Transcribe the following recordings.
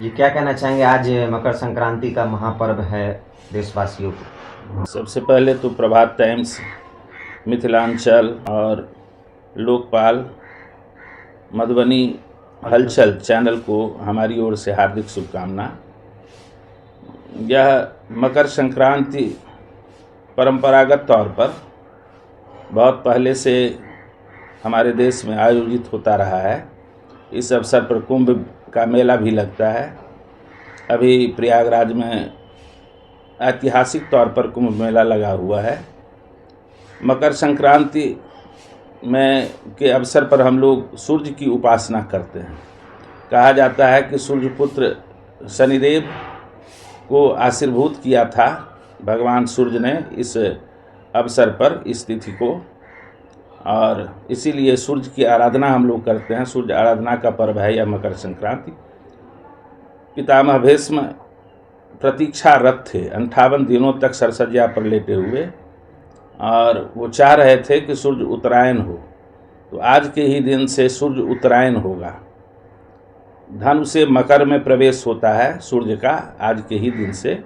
ये क्या कहना चाहेंगे, आज मकर संक्रांति का महापर्व है देशवासियों को। सबसे पहले तो प्रभात टाइम्स, मिथिलांचल और लोकपाल, मधुबनी हलचल चैनल को हमारी ओर से हार्दिक शुभकामना। यह मकर संक्रांति परंपरागत तौर पर बहुत पहले से हमारे देश में आयोजित होता रहा है। इस अवसर पर कुंभ का मेला भी लगता है। अभी प्रयागराज में ऐतिहासिक तौर पर कुंभ मेला लगा हुआ है। मकर संक्रांति में के अवसर पर हम लोग सूर्य की उपासना करते हैं। कहा जाता है कि सूर्य पुत्र शनिदेव को आशीर्भूत किया था भगवान सूर्य ने इस अवसर पर, इस तिथि को, और इसीलिए सूर्य की आराधना हम लोग करते हैं। सूर्य आराधना का पर्व है यह मकर संक्रांति। पितामह भीष्म प्रतीक्षारत थे 58 दिनों तक सरसज्जा पर लेटे हुए, और वो चाह रहे थे कि सूर्य उत्तरायण हो। तो आज के ही दिन से सूर्य उत्तरायण होगा। धनु से मकर में प्रवेश होता है सूर्य का आज के ही दिन से।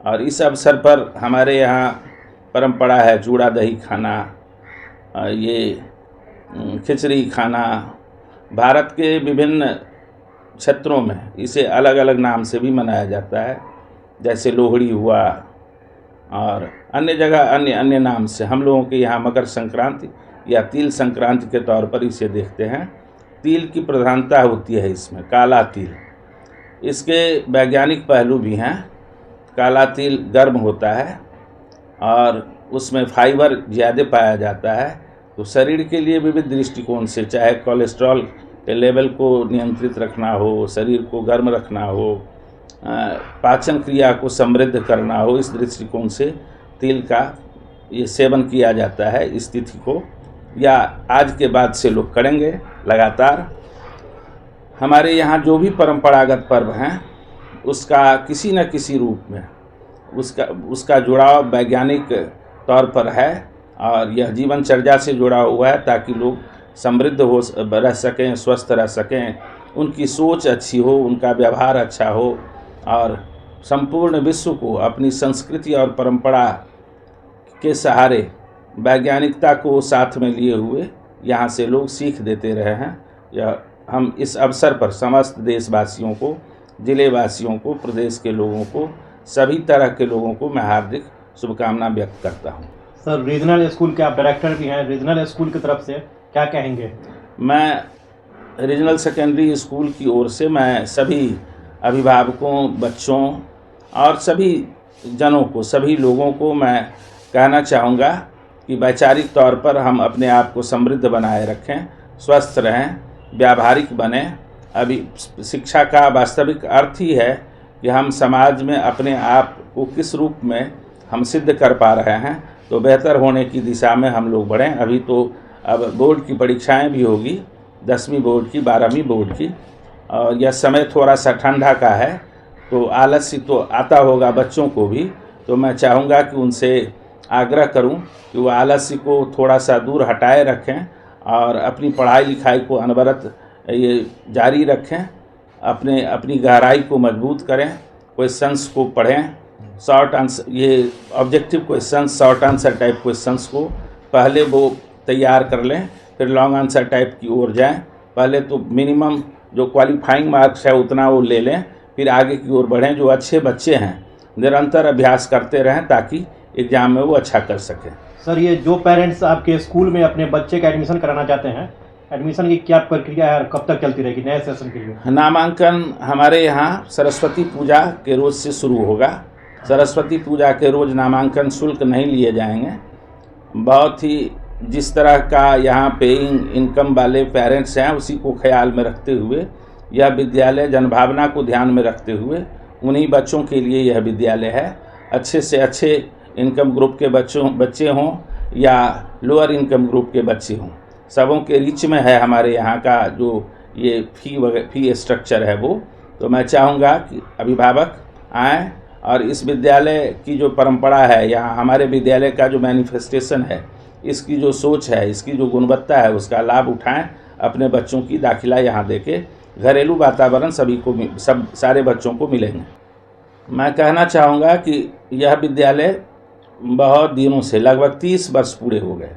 और इस अवसर पर हमारे यहाँ परंपरा है चूड़ा दही खाना, ये खिचड़ी खाना। भारत के विभिन्न क्षेत्रों में इसे अलग अलग नाम से भी मनाया जाता है, जैसे लोहड़ी हुआ और अन्य जगह अन्य अन्य नाम से। हम लोगों के यहाँ मकर संक्रांति या तिल संक्रांति के तौर पर इसे देखते हैं। तिल की प्रधानता होती है इसमें, काला तिल। इसके वैज्ञानिक पहलू भी हैं। काला तिल गर्म होता है और उसमें फाइबर ज़्यादा पाया जाता है, तो शरीर के लिए विविध दृष्टिकोण से, चाहे कोलेस्ट्रॉल के लेवल को नियंत्रित रखना हो, शरीर को गर्म रखना हो, पाचन क्रिया को समृद्ध करना हो, इस दृष्टिकोण से तिल का ये सेवन किया जाता है। इस तिथि को या आज के बाद से लोग करेंगे लगातार। हमारे यहाँ जो भी परंपरागत पर्व हैं उसका किसी न किसी रूप में उसका जुड़ाव वैज्ञानिक तौर पर है, और यह जीवनचर्या से जुड़ा हुआ है ताकि लोग समृद्ध हो रह सकें, स्वस्थ रह सकें, उनकी सोच अच्छी हो, उनका व्यवहार अच्छा हो, और संपूर्ण विश्व को अपनी संस्कृति और परंपरा के सहारे वैज्ञानिकता को साथ में लिए हुए यहाँ से लोग सीख देते रहे हैं। यह हम इस अवसर पर समस्त देशवासियों को, जिलेवासियों को, प्रदेश के लोगों को, सभी तरह के लोगों को मैं हार्दिक शुभकामना व्यक्त करता हूँ। सर, रीजनल स्कूल के आप डायरेक्टर भी हैं, रीजनल स्कूल की तरफ से क्या कहेंगे? मैं रीजनल सेकेंडरी स्कूल की ओर से मैं सभी अभिभावकों, बच्चों और सभी जनों को, सभी लोगों को मैं कहना चाहूँगा कि वैचारिक तौर पर हम अपने आप को समृद्ध बनाए रखें, स्वस्थ रहें, व्यावहारिक बने। अभी शिक्षा का वास्तविक अर्थ ही है कि हम समाज में अपने आप को किस रूप में हम सिद्ध कर पा रहे हैं, तो बेहतर होने की दिशा में हम लोग बढ़ें। अभी तो अब बोर्ड की परीक्षाएं भी होगी, 10वीं बोर्ड की, 12वीं बोर्ड की, और यह समय थोड़ा सा ठंडा का है, तो आलस्य तो आता होगा बच्चों को भी। तो मैं चाहूँगा कि उनसे आग्रह करूं कि वो आलस्य को थोड़ा सा दूर हटाए रखें और अपनी पढ़ाई लिखाई को अनवरत ये जारी रखें, अपनी गहराई को मजबूत करें, क्वेश्चंस को पढ़ें, शॉर्ट आंसर, ये objective questions, short answer type questions को पहले वो तैयार कर लें, फिर लॉन्ग आंसर टाइप की ओर जाएं। पहले तो मिनिमम जो क्वालिफाइंग मार्क्स है उतना वो ले लें, फिर आगे की ओर बढ़ें। जो अच्छे बच्चे हैं निरंतर अभ्यास करते रहें ताकि एग्ज़ाम में वो अच्छा कर सकें। सर, ये जो पेरेंट्स आपके स्कूल में अपने बच्चे का एडमिशन कराना चाहते हैं, एडमिशन की क्या प्रक्रिया है और कब तक चलती रहेगी नए सेशन के लिए? नामांकन हमारे यहाँ सरस्वती पूजा के रोज़ से शुरू होगा। सरस्वती पूजा के रोज़ नामांकन शुल्क नहीं लिए जाएंगे। बहुत ही जिस तरह का यहाँ पेइंग इनकम वाले पेरेंट्स हैं उसी को ख्याल में रखते हुए यह विद्यालय, जनभावना को ध्यान में रखते हुए उन्हीं बच्चों के लिए यह विद्यालय है। अच्छे से अच्छे इनकम ग्रुप के बच्चे हों या लोअर इनकम ग्रुप के बच्चे हों, सबों के रीच में है हमारे यहाँ का जो ये फी स्ट्रक्चर है वो। तो मैं चाहूँगा कि अभिभावक आएँ और इस विद्यालय की जो परंपरा है, यहाँ हमारे विद्यालय का जो मैनिफेस्टेशन है, इसकी जो सोच है, इसकी जो गुणवत्ता है, उसका लाभ उठाएं, अपने बच्चों की दाखिला यहाँ देके घरेलू वातावरण सभी को सब सारे बच्चों को मिलेंगे। मैं कहना चाहूँगा कि यह विद्यालय बहुत दिनों से लगभग 30 वर्ष पूरे हो गए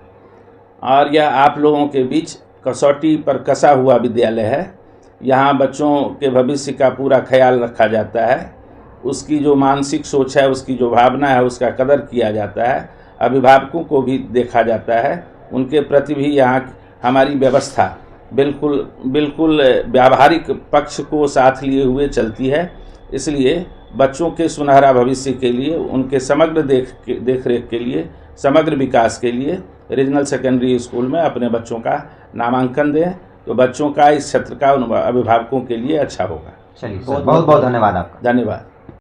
और यह आप लोगों के बीच कसौटी पर कसा हुआ विद्यालय है। यहाँ बच्चों के भविष्य का पूरा ख्याल रखा जाता है, उसकी जो मानसिक सोच है, उसकी जो भावना है, उसका कदर किया जाता है। अभिभावकों को भी देखा जाता है, उनके प्रति भी यहाँ हमारी व्यवस्था बिल्कुल व्यावहारिक पक्ष को साथ लिए हुए चलती है। इसलिए बच्चों के सुनहरा भविष्य के लिए, उनके समग्र देख रेख के लिए, समग्र विकास के लिए रीजनल सेकेंडरी स्कूल में अपने बच्चों का नामांकन दें तो बच्चों का इस क्षेत्र का अभिभावकों के लिए अच्छा होगा। चलिए, बहुत बहुत धन्यवाद आपका। धन्यवाद।